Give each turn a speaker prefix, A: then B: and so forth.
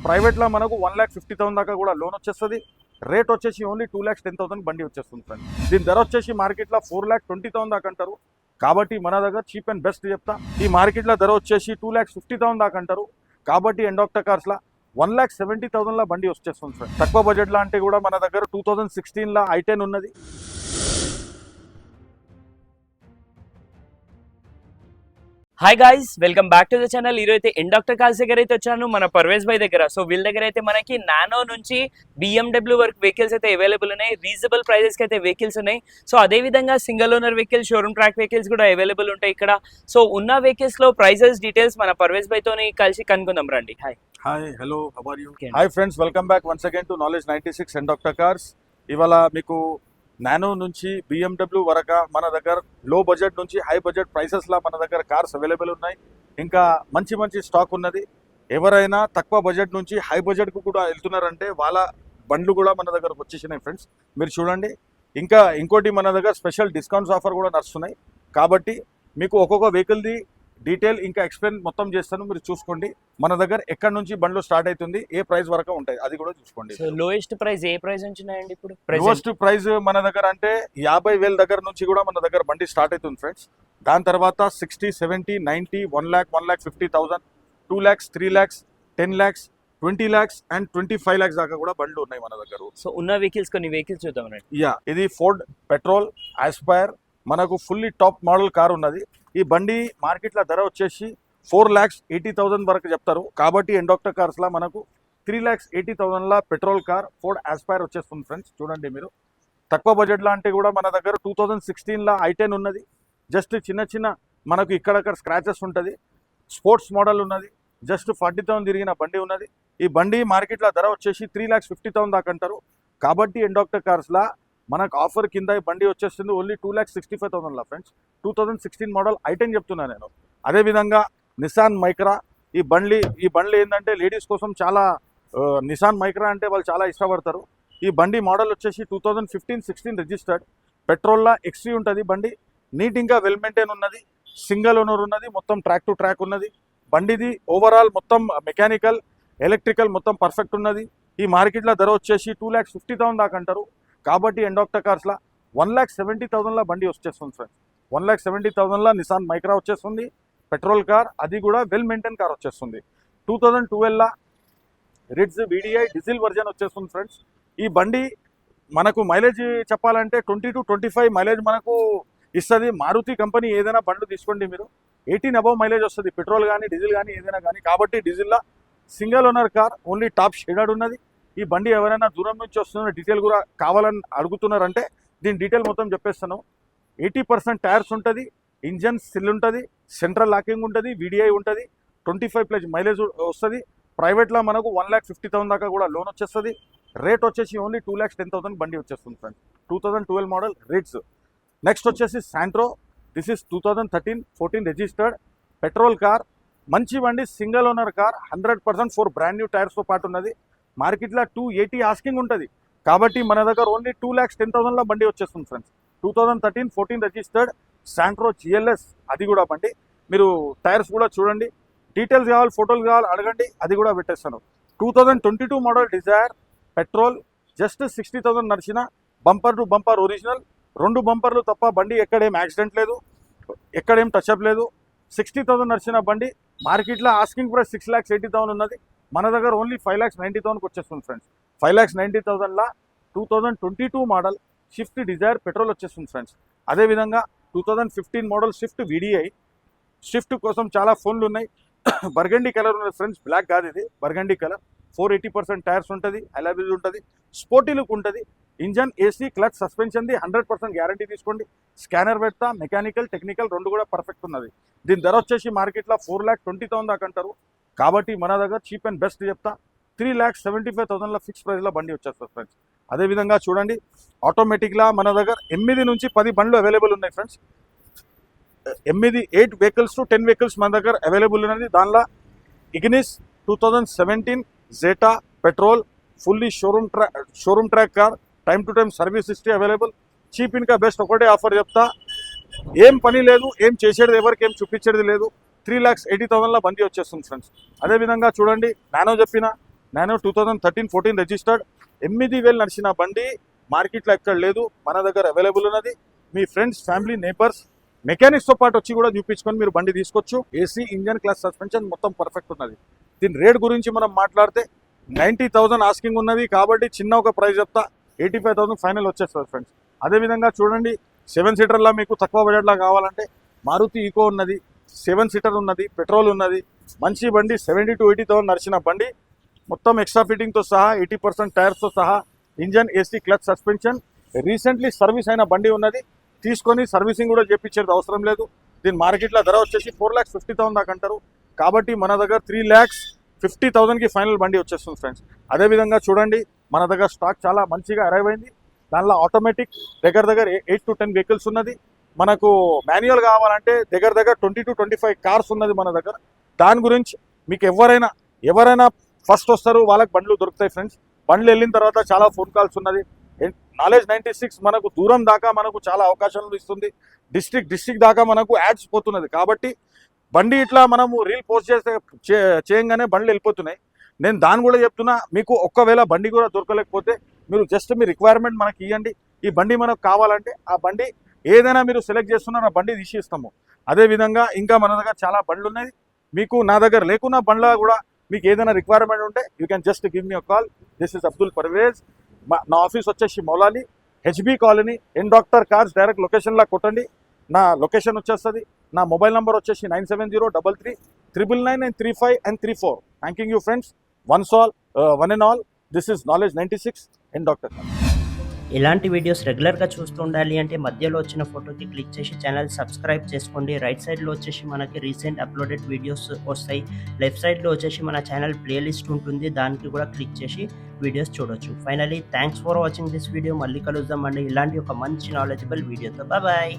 A: ప్రైవేట్లో మనకు 1,50,000 దాకా కూడా లోన్ వచ్చేస్తుంది. రేట్ వచ్చేసి ఓన్లీ 2,10,000 బండి వచ్చేస్తుంది ఫ్రెండ్స్. దీని ధర వచ్చేసి మార్కెట్లో 4,20,000 దాకా అంటారు. కాబట్టి మన దగ్గర చీప్ అండ్ బెస్ట్ చెప్తా. ఈ మార్కెట్లో ధర వచ్చేసి 2,50,000 దాకా అంటారు. కాబట్టి ఎండాక్టర్ కార్స్లో 1,70,000 బండి వచ్చేస్తుంది ఫ్రెండ్స్. తక్కువ బడ్జెట్లో అంటే కూడా మన దగ్గర 2016 i10 ఉన్నది.
B: Hi guys, welcome back to the channel. ఈరోజైతే ఎండాక్టర్ కార్స్ దగ్గర అయితే వచ్చాను, మన పర్వేజ్ భాయ్ దగ్గర. సో వీళ్ళ దగ్గర అయితే మనకి నానో నుంచి BMW వరకు వెహికల్స్ అయితే అవైలబుల్ ఉన్నాయి. రీజనబుల్ ప్రైజెస్కి అయితే వెహికల్స్ ఉన్నాయి. సో అదే విధంగా single owner vehicles, showroom track vehicles కూడా అవైలబుల్ ఉంటాయి ఇక్కడ. సో ఉన్న వెహికల్స్ లో ప్రైజెస్ డీటెయిల్స్ మన పర్వేజ్ భాయ్ తోని కలిసి కనుక్కుందాం రండి. Hi
A: hello, how are you? Hi friends, welcome back once again to knowledge 96 ఎండాక్టర్ కార్స్. ఇవాళ మీకు నానో నుంచి BMW వరకు మన దగ్గర లో బడ్జెట్ నుంచి హై బడ్జెట్ ప్రైసెస్లో మన దగ్గర కార్స్ అవైలబుల్ ఉన్నాయి. ఇంకా మంచి మంచి స్టాక్ ఉన్నది. ఎవరైనా తక్కువ బడ్జెట్ నుంచి హై బడ్జెట్కు కూడా వెళ్తున్నారంటే వాళ్ళ బండ్లు కూడా మన దగ్గరకు వచ్చేసినాయి ఫ్రెండ్స్. మీరు చూడండి. ఇంకా ఇంకోటి మన దగ్గర స్పెషల్ డిస్కౌంట్స్ ఆఫర్ కూడా నడుస్తున్నాయి. కాబట్టి మీకు ఒక్కొక్క వెహికల్ది డీటెయిల్ ఇంకా ఎక్స్ప్లెయిన్ మొత్తం చేస్తాను, మీరు చూసుకోండి. మన దగ్గర ఎక్కడి నుంచి బండ్లు స్టార్ట్ అవుతుంది, ఏ ప్రైస్ వరకు ఉంటాయి అది కూడా చూసుకోండి.
B: లోయెస్ట్ ప్రైస్ ఏ ప్రైస్ నుంచి ఉన్నాయండి ఇప్పుడు?
A: లోయెస్ట్ ప్రైస్ మన దగ్గర అంటే 50,000 దగ్గర నుంచి కూడా మన దగ్గర బండి స్టార్ట్ అవుతుంది ఫ్రెండ్స్. దాని తర్వాత 60, 70, 90, 1 lakh, 1,50,000, 2 lakhs, 3 lakhs, 10 lakhs, 20 lakhs and 25 lakhs దాకా కూడా బండ్లు ఉన్నాయి మన దగ్గర.
B: సో ఉన్న వెహికల్స్ కొన్ని వెహికల్స్ చూద్దాం రండి.
A: ఇది ఫోర్డ్ పెట్రోల్ ఆస్పైర్ మనకు ఫుల్లీ టాప్ మోడల్ కార్ ఉన్నది. ఈ బండి మార్కెట్లో ధర వచ్చేసి 4,80,000 వరకు చెప్తారు. కాబట్టి ఎండాక్టర్ కార్స్లో మనకు 3,80,000 పెట్రోల్ కార్ ఫోర్డ్ ఆస్పైర్ వచ్చేస్తుంది ఫ్రెండ్స్. చూడండి మీరు. తక్కువ బడ్జెట్లో అంటే కూడా మన దగ్గర 2016 i10 ఉన్నది. జస్ట్ చిన్న చిన్న మనకు ఇక్కడక్కడ స్క్రాచెస్ ఉంటుంది. స్పోర్ట్స్ మోడల్ ఉన్నది. జస్ట్ 40,000 తిరిగిన బండి ఉన్నది. ఈ బండి మార్కెట్లో ధర వచ్చేసి 3,50,000 దాకా అంటారు. కాబట్టి ఎండాక్టర్ కార్స్లో మనకు ఆఫర్ కింద ఈ బండి వచ్చేస్తుంది ఓన్లీ 2,65,000 ఫ్రెండ్స్. 2016 మోడల్ i10 చెప్తున్నాను నేను. అదేవిధంగా నిసాన్ మైక్రా ఈ బండ్లు ఏంటంటే లేడీస్ కోసం చాలా నిసాన్ మైక్రా అంటే వాళ్ళు చాలా ఇష్టపడతారు. ఈ బండి మోడల్ వచ్చేసి 2015-16 రిజిస్టర్డ్. పెట్రోల్లో XC ఉంటుంది బండి. నీట్ ఇంకా వెల్ మెయింటైన్ ఉన్నది. సింగిల్ ఓనర్ ఉన్నది. మొత్తం ట్రాక్ టు ట్రాక్ ఉన్నది. బండిది ఓవరాల్ మొత్తం మెకానికల్ ఎలక్ట్రికల్ మొత్తం పర్ఫెక్ట్ ఉన్నది. ఈ మార్కెట్లో ధర వచ్చేసి 2,50,000 దాకా అంటారు. కాబట్టి ఎండాక్టర్ కార్స్లో 1,70,000 బండి వచ్చేస్తుంది ఫ్రెండ్స్. 1,70,000 నిసాన్ మైక్రా వచ్చేస్తుంది పెట్రోల్ కార్. అది కూడా వెల్ మెయింటైన్ కార్ వచ్చేస్తుంది. 2012 రిడ్జ్ VDI డీజిల్ వర్జన్ వచ్చేస్తుంది ఫ్రెండ్స్. ఈ బండి మనకు మైలేజ్ చెప్పాలంటే 20 to 25 మైలేజ్ మనకు ఇస్తుంది. మారుతి కంపెనీ ఏదైనా బండ్లు తీసుకోండి మీరు 18 అబవ్ మైలేజ్ వస్తుంది, పెట్రోల్ కానీ డీజిల్ కానీ ఏదైనా కానీ. కాబట్టి డీజిల్లో single owner car only top shaded ఉన్నది. ఈ బండి ఎవరైనా దూరం నుంచి వస్తున్న డీటెయిల్ కూడా కావాలని అడుగుతున్నారంటే దీని డీటెయిల్ మొత్తం చెప్పేస్తాను. 80% టైర్స్ ఉంటుంది. ఇంజన్ సిల్ ఉంటుంది. సెంట్రల్ లాకింగ్ ఉంటుంది. VDI ఉంటుంది. 25+ మైలేజ్ వస్తుంది. ప్రైవేట్లో మనకు 1,50,000 దాకా కూడా లోన్ వచ్చేస్తుంది. రేట్ వచ్చేసి ఓన్లీ 2,10,000 బండి వచ్చేస్తుంది ఫ్రెండ్స్. 2012 model rates. నెక్స్ట్ వచ్చేసి Santro. This is 2013-14 registered petrol car. మంచి బండి, single owner car. 100% 4 brand new టైర్స్తో పాటు ఉన్నది. మార్కెట్లో 280 ఆస్కింగ్ ఉంటుంది. కాబట్టి మన దగ్గర ఓన్లీ 2,10,000 బండి వచ్చేస్తుంది ఫ్రెండ్స్. 2013-14 రిజిస్టర్డ్ శాంట్రో GLS అది కూడా బండి. మీరు టైర్స్ కూడా చూడండి. డీటెయిల్స్ కావాలి, ఫోటోలు కావాలి అడగండి, అది కూడా పెట్టేస్తాను. 2022 మోడల్ డిజైర్ పెట్రోల్. జస్ట్ 60,000 నడిచిన బంపర్ టు బంపర్ ఒరిజినల్. 2 బంపర్లు తప్ప బండి ఎక్కడేం యాక్సిడెంట్ లేదు, ఎక్కడేం టచ్అప్ లేదు. 60,000 నడిచిన బండి. మార్కెట్లో ఆస్కింగ్ ప్రైస్ 6,80,000 ఉన్నది. మన దగ్గర ఓన్లీ 5,90,000 వచ్చేస్తుంది friends. 5,90,000 2022 model Swift Dzire petrol వచ్చేస్తుంది ఫ్రెండ్స్. అదేవిధంగా 2015 మోడల్ స్విఫ్ట్ VDI. స్విఫ్ట్ కోసం చాలా ఫోన్లు ఉన్నాయి. బర్గండీ కలర్ ఉన్నది ఫ్రెండ్స్, బ్లాక్ కాదు ఇది, బర్గండీ కలర్. 480% టైర్స్ ఉంటుంది. అలైబుల్ ఉంటుంది. స్పోర్టీ లుక్ ఉంటుంది. ఇంజన్, AC, క్లచ్, సస్పెన్షన్ది 100% గ్యారంటీ తీసుకోండి. స్కానర్ పెడతా, మెకానికల్ టెక్నికల్ రెండు కూడా పర్ఫెక్ట్ ఉన్నది. దీని ధర వచ్చేసి మార్కెట్లో 4,20,000 దాకా అంటారు. కాబట్టి మన దగ్గర చీప్ అండ్ బెస్ట్ చెప్తా 3,75,000 ఫిక్స్ ప్రైస్లో బండి వచ్చేస్తుంది ఫ్రెండ్స్. అదేవిధంగా చూడండి, ఆటోమేటిక్గా మన దగ్గర 8 నుంచి 10 బండ్లు అవైలబుల్ ఉన్నాయి ఫ్రెండ్స్. 8 వెహికల్స్ టు 10 వెహికల్స్ మన దగ్గర అవైలబుల్ ఉన్నది. దానిలో Ignis 2017 Zeta petrol fully showroom track car. Time to time service history available. Cheap ఇంకా బెస్ట్ ఒకటే ఆఫర్ చెప్తా. ఏం పని లేదు, ఏం చేసేది ఎవరికి ఏం చూపించేది లేదు. 3,80,000 బండి వచ్చేస్తుంది ఫ్రెండ్స్. అదేవిధంగా చూడండి, నానో చెప్పిన నానో 2013-14 రిజిస్టర్డ్ 8,000 నడిచిన బండి మార్కెట్లో ఎక్కడ లేదు, మన దగ్గర అవైలబుల్ ఉన్నది. మీ ఫ్రెండ్స్, ఫ్యామిలీ, నేబర్స్, మెకానిక్స్తో పాటు వచ్చి కూడా చూపించుకొని మీరు బండి తీసుకోవచ్చు. ఏసీ, ఇంజన్, క్లాస్, సస్పెన్షన్ మొత్తం పర్ఫెక్ట్ ఉన్నది. దీని రేట్ గురించి మనం మాట్లాడితే 90,000 ఆస్కింగ్ ఉన్నది, కాబట్టి చిన్న ఒక ప్రైస్ చెప్తా, 85,000 ఫైనల్ వచ్చేస్తుంది ఫ్రెండ్స్. అదేవిధంగా చూడండి, 7 సీటర్లా మీకు తక్కువ బడ్జెట్లా కావాలంటే మారుతి ఈకో ఉన్నది, 7 సీటర్ ఉన్నది, పెట్రోల్ ఉన్నది, మంచి బండి. 70 to 80,000 నడిచిన బండి, మొత్తం ఎక్స్ట్రా ఫిట్టింగ్తో సహా 80% టైర్స్తో సహా, engine, AC, clutch, suspension, recently service అయిన బండి ఉన్నది. తీసుకొని సర్వీసింగ్ కూడా చేయించేది అవసరం లేదు. దీని మార్కెట్లో ధర వచ్చేసి 4,50,000 దాకా అంటారు, కాబట్టి మన దగ్గర 3,50,000కి ఫైనల్ బండి వచ్చేస్తుంది ఫ్రెండ్స్. అదేవిధంగా చూడండి, మన దగ్గర స్టాక్ చాలా మంచిగా అరైవ్ అయింది. దానిలో ఆటోమేటిక్ దగ్గర 8 to 10 వెహికల్స్ ఉన్నది. మనకు మాన్యువల్ కావాలంటే దగ్గర 20 to 25 కార్స్ ఉన్నది మన దగ్గర. దాని గురించి మీకు ఎవరైనా ఫస్ట్ వస్తారు, వాళ్ళకి బండ్లు దొరుకుతాయి ఫ్రెండ్స్. బండ్లు వెళ్ళిన తర్వాత చాలా ఫోన్ కాల్స్ ఉన్నది. నాలెడ్జ్ 96 మనకు దూరం దాకా మనకు చాలా అవకాశాలు ఇస్తుంది. డిస్ట్రిక్ట్ దాకా మనకు యాడ్స్ పోతున్నది, కాబట్టి బండి ఇట్లా మనము రీల్ పోస్ట్ చేయంగానే బండ్లు వెళ్ళిపోతున్నాయి. నేను దాన్ని కూడా చెప్తున్నా, మీకు ఒక్కవేళ బండి కూడా దొరకలేకపోతే మీరు జస్ట్ మీ రిక్వైర్మెంట్ మనకి ఇవ్వండి. ఈ బండి మనకు కావాలంటే ఆ బండి ఏదైనా మీరు సెలెక్ట్ చేస్తున్నారు, ఆ బండి తీసి ఇస్తాము. అదేవిధంగా ఇంకా మన దగ్గర చాలా బండ్లు ఉన్నాయి. మీకు నా దగ్గర లేకున్నా బండ్ల కూడా మీకు ఏదైనా రిక్వైర్మెంట్ ఉంటే you can just give me a call. This is Abdul Parvez. నా ఆఫీస్ వచ్చేసి Moulali, HB colony, N doctor cars. Direct లొకేషన్లా కొట్టండి, నా లొకేషన్ వచ్చేస్తుంది. నా మొబైల్ నెంబర్ వచ్చేసి 9703339935 thanking you friends. One and all, this is knowledge 96 N doctor.
C: ఇలాంటి వీడియోస్ రెగ్యులర్గా చూస్తూ ఉండాలి అంటే మధ్యలో వచ్చిన ఫోటోకి క్లిక్ చేసి ఛానల్ సబ్స్క్రైబ్ చేసుకోండి. రైట్ సైడ్లో వచ్చేసి మనకి రీసెంట్ అప్లోడెడ్ వీడియోస్ వస్తాయి. లెఫ్ట్ సైడ్లో వచ్చేసి మన ఛానల్ ప్లేలిస్ట్ ఉంటుంది, దానికి కూడా క్లిక్ చేసి వీడియోస్ చూడొచ్చు. Finally thanks for watching this video. మళ్ళీ కలుద్దామండి ఇలాంటి ఒక మంచి నాలెడ్జబుల్ వీడియోతో. బాయ్.